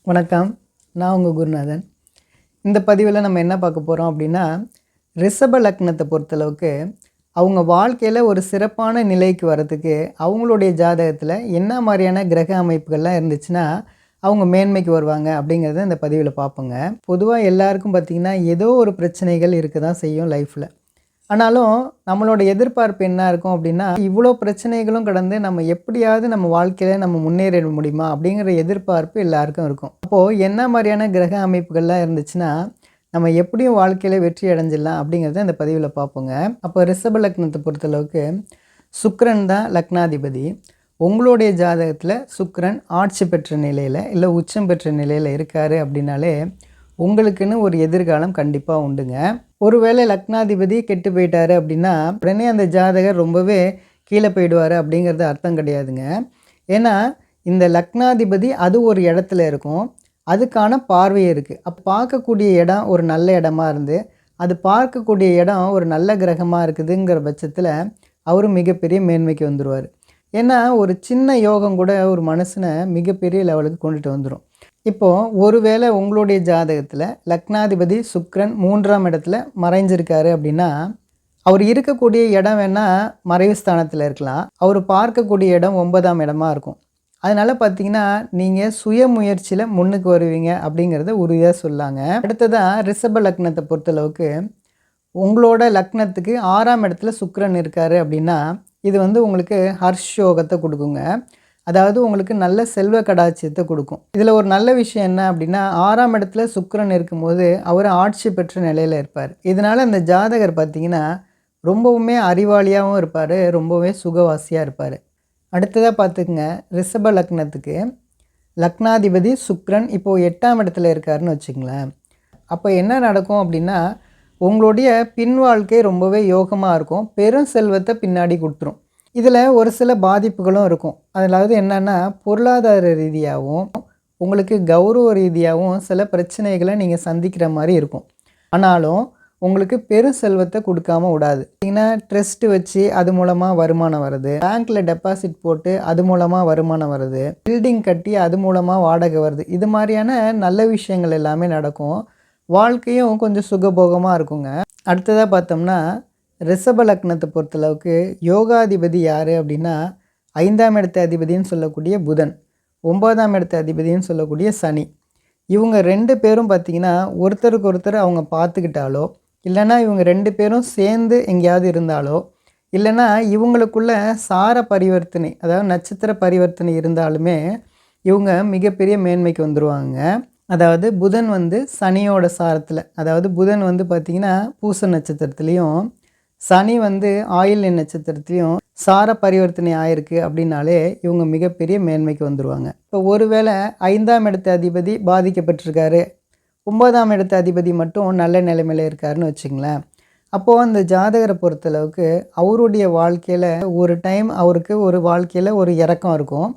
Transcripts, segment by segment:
வணக்கம். நான் உங்கள் குருநாதன். இந்த பதிவில் நம்ம என்ன பார்க்க போகிறோம் அப்படின்னா, ரிஷப லக்னத்தை பொறுத்தளவுக்கு அவங்க வாழ்க்கையில் ஒரு சிறப்பான நிலைக்கு வரத்துக்கு அவங்களுடைய ஜாதகத்தில் என்ன மாதிரியான கிரக அமைப்புகள்லாம் இருந்துச்சுன்னா அவங்க மேன்மைக்கு வருவாங்க அப்படிங்கிறத இந்த பதிவில் பார்ப்போங்க. பொதுவாக எல்லாருக்கும் பார்த்திங்கன்னா ஏதோ ஒரு பிரச்சனைகள் இருக்க தான் செய்யும் லைஃப்பில். ஆனாலும் நம்மளோட எதிர்பார்ப்பு என்ன இருக்கும் அப்படின்னா, இவ்வளோ பிரச்சனைகளும் கடந்து நம்ம எப்படியாவது நம்ம வாழ்க்கையில் நம்ம முன்னேறிட முடியுமா அப்படிங்கிற எதிர்பார்ப்பு எல்லாருக்கும் இருக்கும். அப்போது என்ன மாதிரியான கிரக அமைப்புகள்லாம் இருந்துச்சுன்னா நம்ம எப்படியும் வாழ்க்கையில் வெற்றி அடைஞ்சிடலாம் அப்படிங்கிறத இந்த பதிவில் பார்ப்போங்க. அப்போ ரிஷப லக்னத்தை பொறுத்தளவுக்கு சுக்கிரன் தான் லக்னாதிபதி. உங்களுடைய ஜாதகத்தில் சுக்கிரன் ஆட்சி பெற்ற நிலையில் இல்லை உச்சம் பெற்ற நிலையில் இருக்கார் அப்படின்னாலே உங்களுக்குன்னு ஒரு எதிர்காலம் கண்டிப்பாக உண்டுங்க. ஒருவேளை லக்னாதிபதி கெட்டு போயிட்டாரு அப்படின்னா உடனே அந்த ஜாதகர் ரொம்பவே கீழே போயிடுவார் அப்படிங்கிறது அர்த்தம் கிடையாதுங்க. ஏன்னா இந்த லக்னாதிபதி அது ஒரு இடத்துல இருக்கும், அதுக்கான பார்வை இருக்குது. அப்போ பார்க்கக்கூடிய இடம் ஒரு நல்ல இடமா இருந்து அது பார்க்கக்கூடிய இடம் ஒரு நல்ல கிரகமாக இருக்குதுங்கிற பட்சத்தில் அவர் மிகப்பெரிய மேன்மைக்கு வந்துடுவார். ஏன்னா ஒரு சின்ன யோகம் கூட ஒரு மனுஷனை மிகப்பெரிய லெவலுக்கு கொண்டுட்டு வந்துடும். இப்போது ஒருவேளை உங்களுடைய ஜாதகத்தில் லக்னாதிபதி சுக்கிரன் 3ஆம் இடத்துல மறைஞ்சிருக்காரு அப்படின்னா அவர் இருக்கக்கூடிய இடம் வேணால் மறைவு ஸ்தானத்தில் இருக்கலாம், அவர் பார்க்கக்கூடிய இடம் 9ஆம் இடமா இருக்கும். அதனால் பார்த்திங்கன்னா நீங்கள் சுய முயற்சியில் முன்னுக்கு வருவீங்க அப்படிங்கிறத உறுதியாக சொல்லாங்க. அடுத்ததாக ரிஷப லக்னத்தை பொறுத்தளவுக்கு உங்களோட லக்னத்துக்கு 6ஆம் இடத்துல சுக்கிரன் இருக்கார் அப்படின்னா இது உங்களுக்கு ஹர்ஷயோகத்தை கொடுக்குங்க. அதாவது உங்களுக்கு நல்ல செல்வ கடாட்சியத்தை கொடுக்கும். இதில் ஒரு நல்ல விஷயம் என்ன அப்படின்னா 6ஆம் இடத்துல சுக்கிரன் இருக்கும்போது அவர் ஆட்சி பெற்ற நிலையில் இருப்பார். இதனால் அந்த ஜாதகர் பார்த்திங்கன்னா ரொம்பவுமே அறிவாளியாகவும் இருப்பார், ரொம்பவே சுகவாசியாக இருப்பார். அடுத்ததாக பார்த்துக்குங்க, ரிஷப லக்னத்துக்கு லக்னாதிபதி சுக்கிரன் இப்போது 8ஆம் இடத்துல இருக்காருன்னு வச்சுங்களேன். அப்போ என்ன நடக்கும் அப்படின்னா உங்களுடைய பின் வாழ்க்கை ரொம்பவே யோகமாக இருக்கும், பெரும் செல்வத்தை பின்னாடி கொடுத்துரும். இதில் ஒரு சில பாதிப்புகளும் இருக்கும். அதாவது என்னென்னா பொருளாதார ரீதியாகவும் உங்களுக்கு கௌரவ ரீதியாகவும் சில பிரச்சனைகளை நீங்கள் சந்திக்கிற மாதிரி இருக்கும். ஆனாலும் உங்களுக்கு பெரும் செல்வத்தை கொடுக்காம விடாது. பார்த்தீங்கன்னா ட்ரஸ்ட்டு வச்சு அது மூலமாக வருமானம் வருது, பேங்க்கில் டெபாசிட் போட்டு அது மூலமாக வருமானம் வருது, பில்டிங் கட்டி அது மூலமாக வாடகை வருது. இது மாதிரியான நல்ல விஷயங்கள் எல்லாமே நடக்கும். வாழ்க்கையும் கொஞ்சம் சுகபோகமாக இருக்குங்க. அடுத்ததாக பார்த்தோம்னா ரிஷப லக்னத்தை பொறுத்தளவுக்கு யோகாதிபதி யார் அப்படின்னா 5ஆம் இடத்து அதிபதினு சொல்லக்கூடிய புதன், 9ஆம் இடத்து அதிபதினு சொல்லக்கூடிய சனி. இவங்க 2 பேரும் பார்த்திங்கன்னா ஒருத்தருக்கு ஒருத்தர் அவங்க பார்த்துக்கிட்டாலோ இல்லைன்னா இவங்க 2 பேரும் சேர்ந்து எங்கேயாவது இருந்தாலோ இல்லைன்னா இவங்களுக்குள்ள சார பரிவர்த்தனை அதாவது நட்சத்திர பரிவர்த்தனை இருந்தாலுமே இவங்க மிகப்பெரிய மேன்மைக்கு வந்துடுவாங்க. அதாவது புதன் சனியோட சாரத்தில், அதாவது புதன் பார்த்திங்கன்னா பூச நட்சத்திரத்துலேயும் சனி ஆயில் நட்சத்திரத்துலேயும் சார பரிவர்த்தனை ஆயிருக்கு அப்படின்னாலே இவங்க மிகப்பெரிய மேன்மைக்கு வந்துடுவாங்க. இப்போ ஒருவேளை 5ஆம் இடத்து அதிபதி பாதிக்கப்பட்டிருக்காரு, 9ஆம் இடத்து அதிபதி மட்டும் நல்ல நிலைமையில் இருக்காருன்னு வச்சுங்களேன். அப்போது அந்த ஜாதகரை பொறுத்தளவுக்கு அவருடைய வாழ்க்கையில் ஒரு டைம் அவருக்கு ஒரு வாழ்க்கையில் ஒரு இறக்கம் இருக்கும்,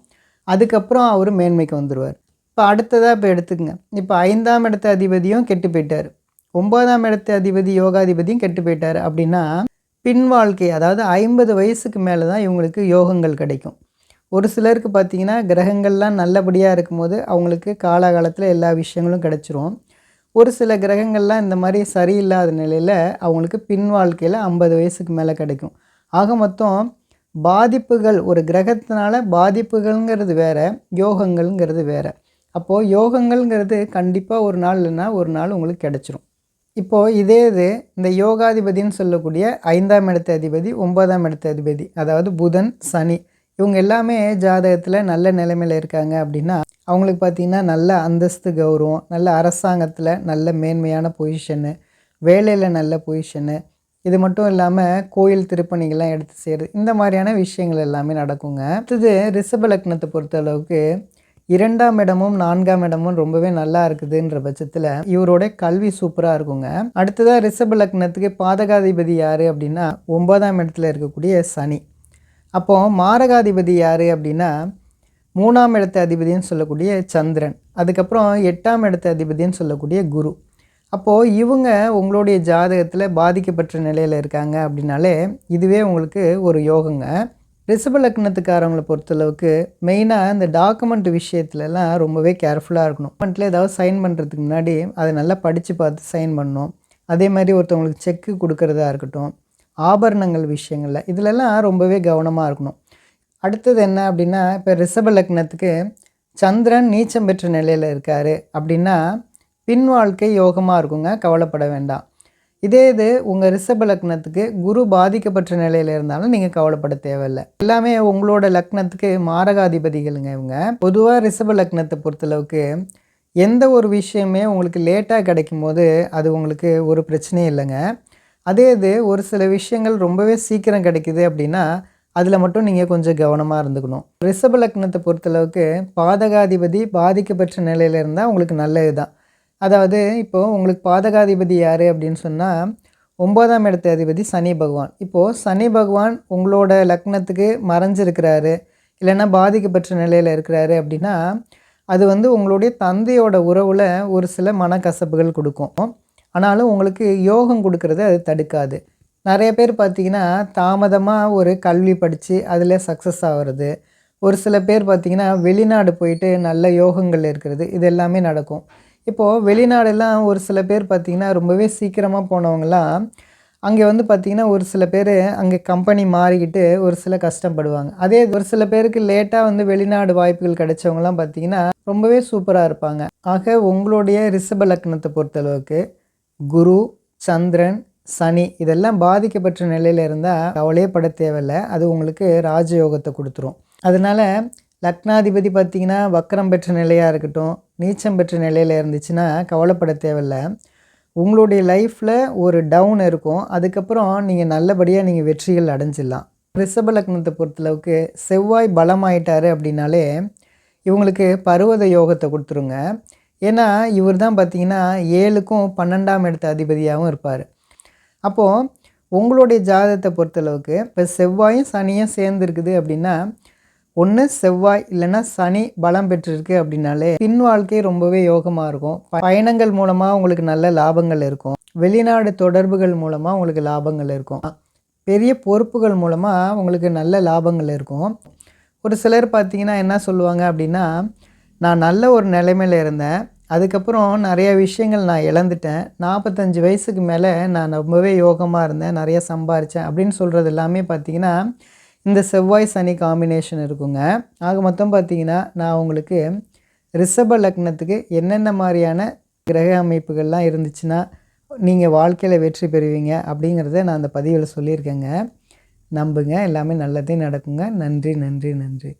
அதுக்கப்புறம் அவர் மேன்மைக்கு வந்துடுவார். இப்போ அடுத்ததாக இப்போ எடுத்துக்கங்க, இப்போ 5ஆம் இடத்து அதிபதியும் கெட்டு போயிட்டார், 9ஆம் இடத்து அதிபதி யோகாதிபதியும் கெட்டு போயிட்டார் அப்படின்னா பின் வாழ்க்கை அதாவது 50 வயசுக்கு மேலே தான் இவங்களுக்கு யோகங்கள் கிடைக்கும். ஒரு சிலருக்கு பார்த்திங்கன்னா கிரகங்கள்லாம் நல்லபடியாக இருக்கும்போது அவங்களுக்கு காலகாலத்தில் எல்லா விஷயங்களும் கிடச்சிரும். ஒரு சில கிரகங்கள்லாம் இந்த மாதிரி சரியில்லாத நிலையில் அவங்களுக்கு பின் வாழ்க்கையில் 50 வயசுக்கு மேலே கிடைக்கும். ஆக மொத்தம் பாதிப்புகள் ஒரு கிரகத்தினால பாதிப்புகள்ங்கிறது வேறு, யோகங்கள்ங்கிறது வேறு. அப்போது யோகங்கள்ங்கிறது கண்டிப்பாக ஒரு நாள் இல்லைன்னா ஒரு நாள் உங்களுக்கு கிடச்சிரும். இப்போது இது இந்த யோகாதிபதினு சொல்லக்கூடிய 5ஆம் இடத்து அதிபதி 9ஆம் இடத்து அதிபதி அதாவது புதன் சனி இவங்க எல்லாமே ஜாதகத்தில் நல்ல நிலைமையில் இருக்காங்க அப்படின்னா அவங்களுக்கு பார்த்திங்கன்னா நல்ல அந்தஸ்து கௌரவம், நல்ல அரசாங்கத்தில் நல்ல மேன்மையான பொசிஷனு, வேலையில் நல்ல பொசிஷனு, இது மட்டும் இல்லாமல் கோயில் திருப்பணிகள்லாம் எடுத்து செய்கிறது, இந்த மாதிரியான விஷயங்கள் எல்லாமே நடக்குங்க. அடுத்தது ரிஷப லக்னத்தை பொறுத்தளவுக்கு 2ஆம் இடமும் 4ஆம் இடமும் ரொம்பவே நல்லா இருக்குதுன்ற பட்சத்தில் இவரோட கல்வி சூப்பராக இருக்குங்க. அடுத்ததாக ரிஷப லக்னத்துக்கு பாதகாதிபதி யார் அப்படின்னா 9ஆம் இடத்துல இருக்கக்கூடிய சனி. அப்போது மாரகாதிபதி யார் அப்படின்னா 3ஆம் இடத்து அதிபதினு சொல்லக்கூடிய சந்திரன், அதுக்கப்புறம் 8ஆம் இடத்து அதிபதினு சொல்லக்கூடிய குரு. அப்போது இவங்க உங்களுடைய ஜாதகத்தில் பாதிக்கப்பட்ட நிலையில் இருக்காங்க அப்படின்னாலே இதுவே உங்களுக்கு ஒரு யோகங்க. ரிஷப லக்னத்துக்காரவங்கள பொறுத்தளவுக்கு மெயினாக இந்த டாக்குமெண்ட் விஷயத்துலலாம் ரொம்பவே கேர்ஃபுல்லாக இருக்கணும். டாக்குமெண்ட்டில் ஏதாவது சைன் பண்ணுறதுக்கு முன்னாடி அதை நல்லா படித்து பார்த்து சைன் பண்ணணும். அதே மாதிரி ஒருத்தவங்களுக்கு செக்கு கொடுக்கறதா இருக்கட்டும், ஆபரணங்கள் விஷயங்களில் இதிலெல்லாம் ரொம்பவே கவனமாக இருக்கணும். அடுத்தது என்ன அப்படின்னா, இப்போ ரிஷப லக்னத்துக்கு சந்திரன் நீச்சம் பெற்ற நிலையில் இருக்கார் அப்படின்னா பின் வாழ்க்கை யோகமாக இருக்குங்க, கவலைப்பட வேண்டாம். இதே இது உங்கள் ரிஷப லக்னத்துக்கு குரு பாதிக்கப்பட்ட நிலையில் இருந்தாலும் நீங்கள் கவலைப்பட தேவையில்லை. எல்லாமே உங்களோட லக்னத்துக்கு மாரகாதிபதிகளுங்க இவங்க. பொதுவாக ரிஷப லக்னத்தை பொறுத்தளவுக்கு எந்த ஒரு விஷயமே உங்களுக்கு லேட்டாக கிடைக்கும் போது அது உங்களுக்கு ஒரு பிரச்சனையும் இல்லைங்க. அதே இது ஒரு சில விஷயங்கள் ரொம்பவே சீக்கிரம் கிடைக்குது அப்படின்னா அதில் மட்டும் நீங்கள் கொஞ்சம் கவனமாக இருந்துக்கணும். ரிஷப லக்னத்தை பொறுத்தளவுக்கு பாதகாதிபதி பாதிக்கப்பட்ட நிலையில் இருந்தால் உங்களுக்கு நல்லது தான். அதாவது இப்போது உங்களுக்கு பாதகாதிபதி யார் அப்படின்னு சொன்னால் 9ஆம் இடத்து அதிபதி சனி பகவான். இப்போது சனி பகவான் உங்களோட லக்னத்துக்கு மறைஞ்சிருக்கிறாரு, இல்லைன்னா பாதிக்கப்பட்ட நிலையில் இருக்கிறாரு அப்படின்னா அது உங்களுடைய தந்தையோட உறவில் ஒரு சில மனக்கசப்புகள் கொடுக்கும். ஆனாலும் உங்களுக்கு யோகம் கொடுக்கறது அது தடுக்காது. நிறைய பேர் பார்த்திங்கன்னா தாமதமாக ஒரு கல்வி படித்து அதில் சக்ஸஸ் ஆகிறது. ஒரு சில பேர் பார்த்திங்கன்னா வெளிநாடு போயிட்டு நல்ல யோகங்கள் இருக்கிறது, இது எல்லாமே நடக்கும். இப்போது வெளிநாடெல்லாம் ஒரு சில பேர் பார்த்திங்கன்னா ரொம்பவே சீக்கிரமாக போனவங்கலாம் அங்கே பார்த்திங்கன்னா ஒரு சில பேர் அங்கே கம்பெனி மாறிக்கிட்டு ஒரு சில கஷ்டப்படுவாங்க. அதே ஒரு சில பேருக்கு லேட்டாக வெளிநாடு வாய்ப்புகள் கிடைச்சவங்கலாம் பார்த்திங்கன்னா ரொம்பவே சூப்பராக இருப்பாங்க. ஆக உங்களுடைய ரிஷப லக்னத்தை பொறுத்தளவுக்கு குரு, சந்திரன், சனி இதெல்லாம் பாதிக்கப்பட்ட நிலையில் இருந்தால் கவலையே பட தேவையில்லை. அது உங்களுக்கு ராஜயோகத்தை கொடுத்துரும். அதனால் லக்னாதிபதி பார்த்திங்கன்னா வக்கரம் பெற்ற நிலையாக இருக்கட்டும், நீச்சம் பெற்ற நிலையில் இருந்துச்சுன்னா கவலைப்பட தேவையில்லை. உங்களுடைய லைஃப்பில் ஒரு டவுன் இருக்கும், அதுக்கப்புறம் நீங்கள் நல்லபடியாக நீங்கள் வெற்றிகள் அடைஞ்சிடலாம். ரிஷப லக்னத்தை பொறுத்தளவுக்கு செவ்வாய் பலமாயிட்டார் அப்படின்னாலே இவங்களுக்கு பருவத யோகத்தை கொடுத்துருங்க. ஏன்னா இவர் தான் பார்த்திங்கன்னா 7க்கும் 12ஆம் இடத்து அதிபதியாகவும் இருப்பார். அப்போது உங்களுடைய ஜாதகத்தை பொறுத்தளவுக்கு இப்போ செவ்வாயும் சனியும் சேர்ந்துருக்குது அப்படின்னா ஒன்று செவ்வாய் இல்லைன்னா சனி பலம் பெற்றிருக்கு அப்படின்னாலே பின் வாழ்க்கை ரொம்பவே யோகமாக இருக்கும். பயணங்கள் மூலமாக உங்களுக்கு நல்ல லாபங்கள் இருக்கும். வெளிநாடு தொடர்புகள் மூலமாக உங்களுக்கு லாபங்கள் இருக்கும். பெரிய பொறுப்புகள் மூலமாக உங்களுக்கு நல்ல லாபங்கள் இருக்கும். ஒரு சிலர் பார்த்திங்கன்னா என்ன சொல்லுவாங்க அப்படின்னா, நான் நல்ல ஒரு நிலைமையில் இருந்தேன், அதுக்கப்புறம் நிறைய விஷயங்கள் நான் இழந்துட்டேன், 45 வயசுக்கு மேலே நான் ரொம்பவே யோகமாக இருந்தேன், நிறைய சம்பாரித்தேன் அப்படின்னு சொல்கிறது எல்லாமே பார்த்திங்கன்னா இந்த செவ்வாய் சனி காம்பினேஷன் இருக்குங்க. ஆக மொத்தம் பார்த்திங்கன்னா நான் உங்களுக்கு ரிஷப லக்னத்துக்கு என்னென்ன மாதிரியான கிரக அமைப்புகள்லாம் இருந்துச்சுன்னா நீங்கள் வாழ்க்கையில் வெற்றி பெறுவீங்க அப்படிங்கிறத நான் அந்த பதிவில் சொல்லியிருக்கேங்க. நம்புங்க, எல்லாமே நல்லதே நடக்குங்க. நன்றி நன்றி நன்றி.